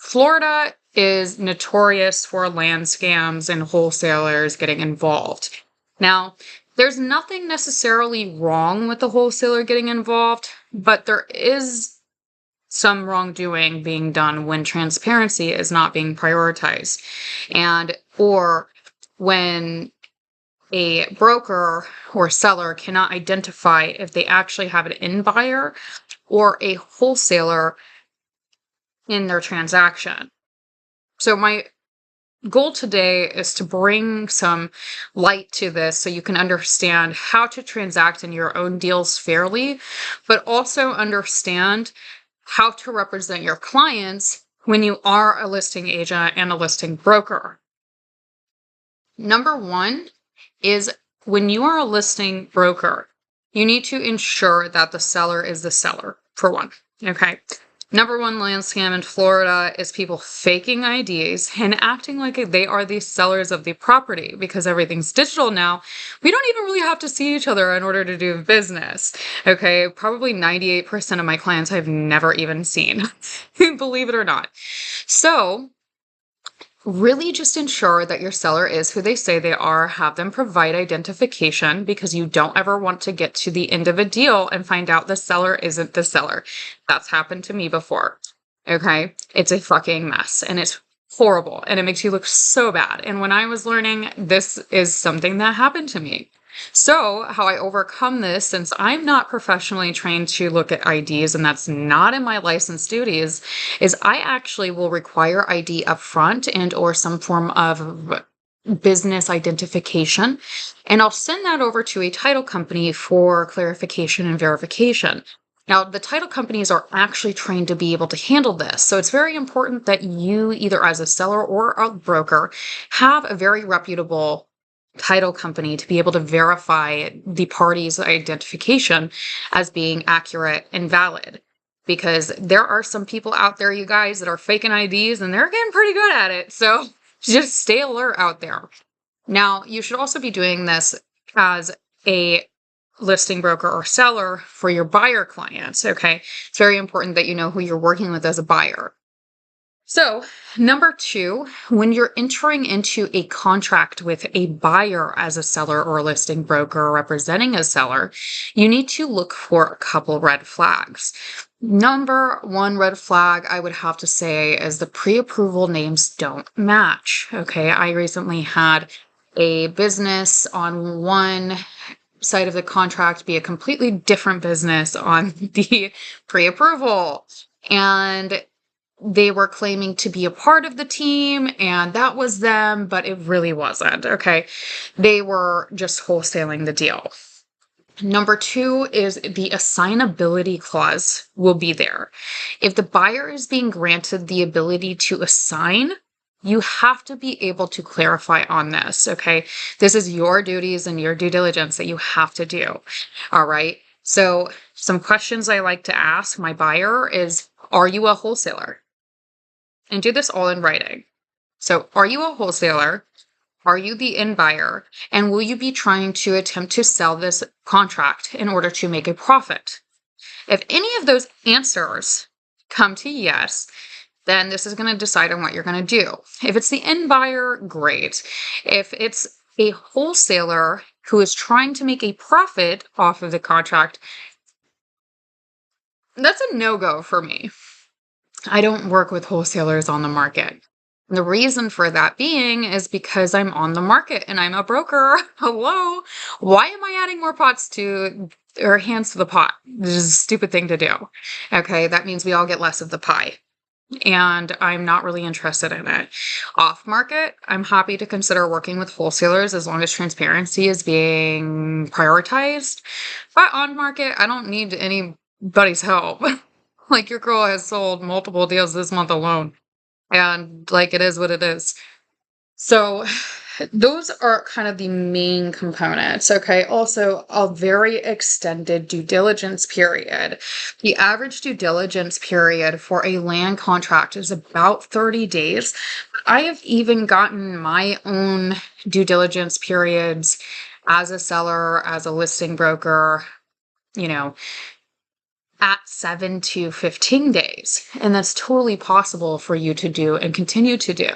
Florida is notorious for land scams and wholesalers getting involved. Now, there's nothing necessarily wrong with the wholesaler getting involved, but there is some wrongdoing being done when transparency is not being prioritized, and or when a broker or seller cannot identify if they actually have an end buyer or a wholesaler in their transaction. So my goal today is to bring some light to this so you can understand how to transact in your own deals fairly, but also understand how to represent your clients when you are a listing agent and a listing broker. Number one is when you are a listing broker, you need to ensure that the seller is the seller, for one. Okay. Number one land scam in Florida is people faking IDs and acting like they are the sellers of the property because everything's digital now. We don't even really have to see each other in order to do business. Okay. Probably 98% of my clients I've never even seen, believe it or not. So, really just ensure that your seller is who they say they are. Have them provide identification because you don't ever want to get to the end of a deal and find out the seller isn't the seller. That's happened to me before. Okay. It's a fucking mess and it's horrible and it makes you look so bad. And when I was learning, this is something that happened to me. So, how I overcome this, since I'm not professionally trained to look at IDs and that's not in my license duties, is I actually will require ID up front and or some form of business identification, and I'll send that over to a title company for clarification and verification. Now, the title companies are actually trained to be able to handle this. So it's very important that you, either as a seller or a broker, have a very reputable title company to be able to verify the party's identification as being accurate and valid. Because there are some people out there, you guys, that are faking IDs and they're getting pretty good at it. So just stay alert out there. Now, you should also be doing this as a listing broker or seller for your buyer clients. Okay. It's very important that you know who you're working with as a buyer. So, number two, when you're entering into a contract with a buyer as a seller or a listing broker representing a seller, you need to look for a couple red flags. Number one red flag I would have to say is the pre-approval names don't match. Okay, I recently had a business on one side of the contract be a completely different business on the pre-approval. And they were claiming to be a part of the team and that was them, but it really wasn't. Okay. They were just wholesaling the deal. Number two is the assignability clause will be there. If the buyer is being granted the ability to assign, you have to be able to clarify on this. Okay. This is your duties and your due diligence that you have to do. All right. So some questions I like to ask my buyer is, are you a wholesaler? And do this all in writing. So, are you a wholesaler? Are you the end buyer? And will you be trying to attempt to sell this contract in order to make a profit? If any of those answers come to yes, then this is going to decide on what you're going to do. If it's the end buyer, great. If it's a wholesaler who is trying to make a profit off of the contract, that's a no-go for me. I don't work with wholesalers on the market. The reason for that being is because I'm on the market and I'm a broker. Hello. Why am I adding more pots to or hands to the pot? This is a stupid thing to do. Okay. That means we all get less of the pie. And I'm not really interested in it. Off market, I'm happy to consider working with wholesalers as long as transparency is being prioritized. But on market, I don't need anybody's help. Like your girl has sold multiple deals this month alone. And like it is what it is. So those are kind of the main components. Okay. Also, a very extended due diligence period. The average due diligence period for a land contract is about 30 days. I have even gotten my own due diligence periods as a seller, as a listing broker, you know, at 7 to 15 days. And that's totally possible for you to do and continue to do.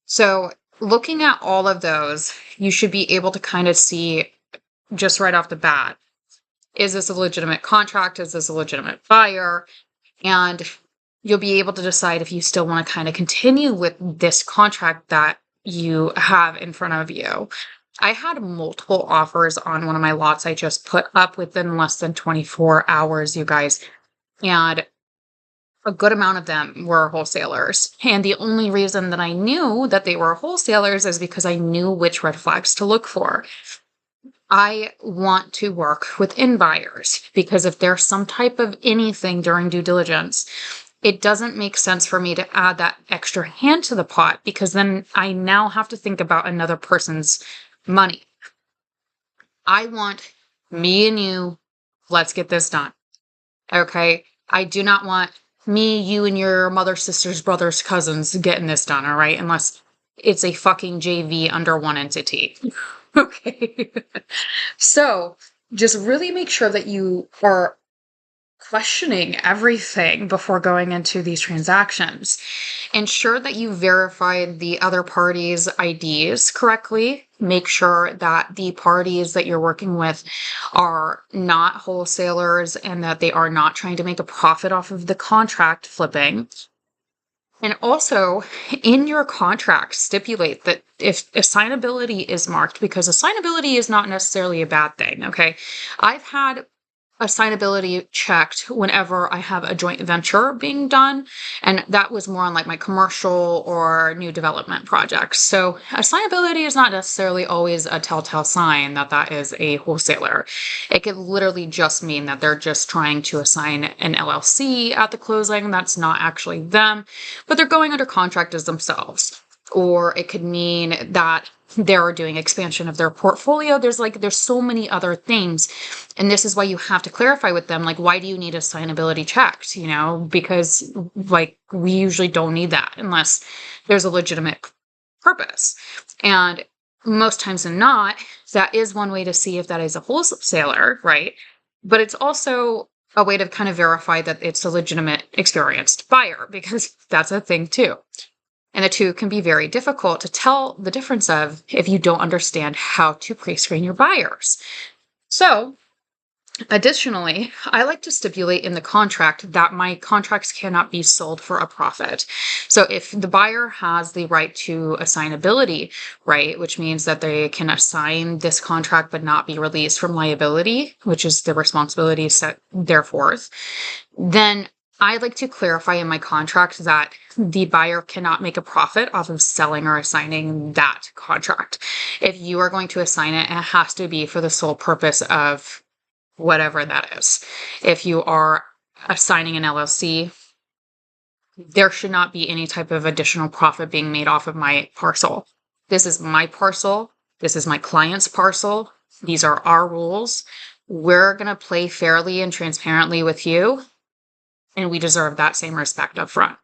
So, looking at all of those, you should be able to kind of see just right off the bat, is this a legitimate contract? Is this a legitimate buyer? And you'll be able to decide if you still want to kind of continue with this contract that you have in front of you. I had multiple offers on one of my lots I just put up within less than 24 hours, you guys. And a good amount of them were wholesalers. And the only reason that I knew that they were wholesalers is because I knew which red flags to look for. I want to work with in buyers because if there's some type of anything during due diligence, it doesn't make sense for me to add that extra hand to the pot because then I now have to think about another person's money. I want me and you, let's get this done. Okay. I do not want me, you, and your mother, sisters, brothers, cousins getting this done. All right. Unless it's a fucking JV under one entity. Okay. So just really make sure that you are questioning everything before going into these transactions. Ensure that you verified the other parties' IDs correctly. Make sure that the parties that you're working with are not wholesalers and that they are not trying to make a profit off of the contract flipping. And also, in your contract, stipulate that if assignability is marked, because assignability is not necessarily a bad thing, okay? I've had assignability checked whenever I have a joint venture being done, and that was more on like my commercial or new development projects. So assignability is not necessarily always a telltale sign that that is a wholesaler. It could literally just mean that they're just trying to assign an LLC at the closing. That's not actually them, but they're going under contract as themselves. Or it could mean that they're doing expansion of their portfolio. There's so many other things. And this is why you have to clarify with them, like, why do you need assignability checked? Because like we usually don't need that unless there's a legitimate purpose. And most times than not, that is one way to see if that is a wholesaler, right? But it's also a way to kind of verify that it's a legitimate experienced buyer, because that's a thing too. And the two can be very difficult to tell the difference of if you don't understand how to pre-screen your buyers. So, additionally, I like to stipulate in the contract that my contracts cannot be sold for a profit. So if the buyer has the right to assignability, right, which means that they can assign this contract but not be released from liability, which is the responsibility set thereforth, then I like to clarify in my contract that the buyer cannot make a profit off of selling or assigning that contract. If you are going to assign it, it has to be for the sole purpose of whatever that is. If you are assigning an LLC, there should not be any type of additional profit being made off of my parcel. This is my parcel. This is my client's parcel. These are our rules. We're going to play fairly and transparently with you, and we deserve that same respect up front.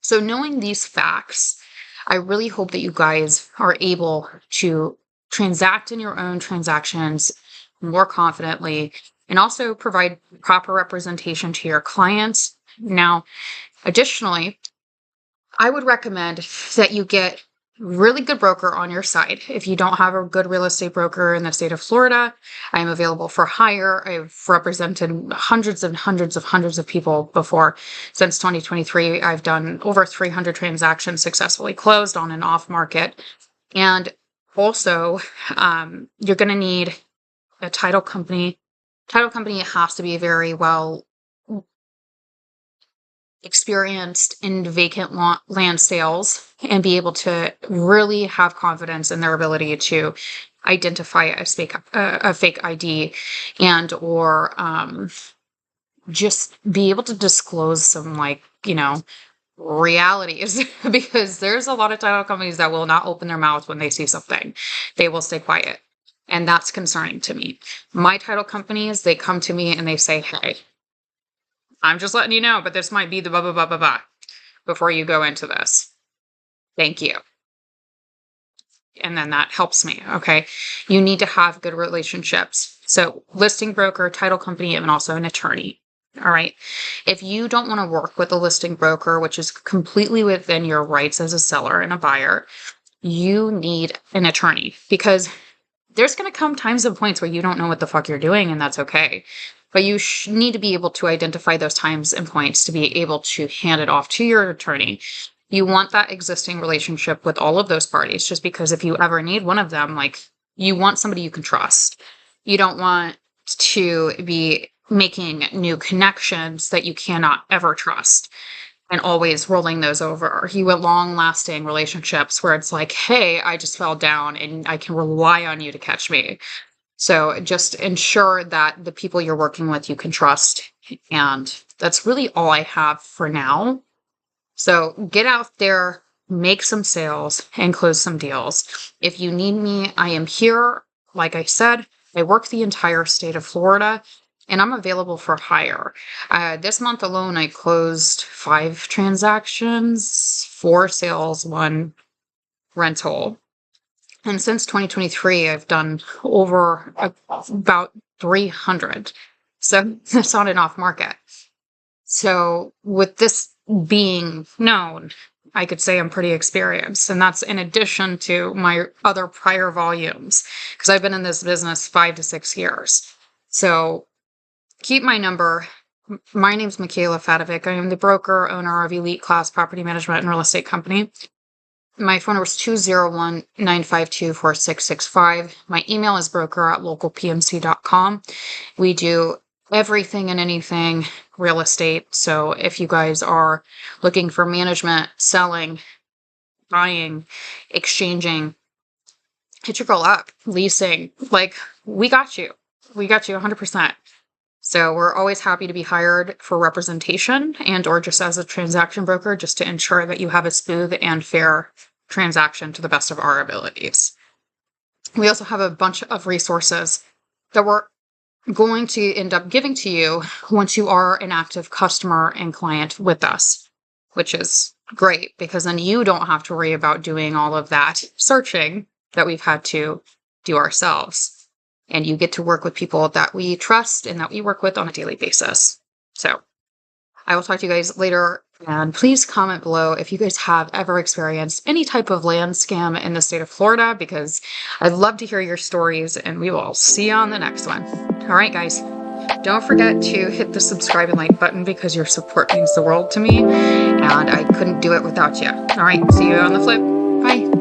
So knowing these facts, I really hope that you guys are able to transact in your own transactions more confidently and also provide proper representation to your clients. Now, additionally, I would recommend that you get really good broker on your side. If you don't have a good real estate broker in the state of Florida, I am available for hire. I've represented hundreds of people before. Since 2023, I've done over 300 transactions successfully closed on and off market. And also, you're going to need a title company. Title company has to be very well experienced in vacant land sales and be able to really have confidence in their ability to identify a fake ID and or just be able to disclose some realities because there's a lot of title companies that will not open their mouth when they see something. They will stay quiet. And that's concerning to me. My title companies, they come to me and they say, hey, I'm just letting you know, but this might be the blah, blah, blah, blah, blah before you go into this. Thank you. And then that helps me. Okay. You need to have good relationships So listing broker, title company, and also an attorney. All right. If you don't want to work with a listing broker, which is completely within your rights as a seller and a buyer, you need an attorney, because there's going to come times and points where you don't know what the fuck you're doing, and that's okay. But you need to be able to identify those times and points to be able to hand it off to your attorney. You want that existing relationship with all of those parties, just because if you ever need one of them, like, you want somebody you can trust. You don't want to be making new connections that you cannot ever trust and always rolling those over. You want long-lasting relationships where it's like, hey, I just fell down and I can rely on you to catch me. So just ensure that the people you're working with you can trust. And that's really all I have for now. So get out there, make some sales, and close some deals. If you need me, I am here. Like I said, I work the entire state of Florida, and I'm available for hire. This month alone, I closed 5 transactions, 4 sales, 1 rental. And since 2023, I've done over about 300. So that's on and off market. So with this being known, I could say I'm pretty experienced. And that's in addition to my other prior volumes, because I've been in this business 5 to 6 years. So keep my number. My name's Mickayla Fatovic. I am the broker, owner of Elite Class Property Management and Real Estate Company. My phone number is 201-952-4665. My email is broker@localpmc.com. We do everything and anything real estate. So if you guys are looking for management, selling, buying, exchanging, hit your girl up, leasing, like, we got you. We got you 100%. So we're always happy to be hired for representation and or just as a transaction broker, just to ensure that you have a smooth and fair transaction to the best of our abilities. We also have a bunch of resources that we're going to end up giving to you once you are an active customer and client with us, which is great, because then you don't have to worry about doing all of that searching that we've had to do ourselves. And you get to work with people that we trust and that we work with on a daily basis. So I will talk to you guys later. And please comment below if you guys have ever experienced any type of land scam in the state of Florida, because I'd love to hear your stories, and we will see you on the next one. All right, guys. Don't forget to hit the subscribe and like button, because your support means the world to me, and I couldn't do it without you. All right. See you on the flip. Bye.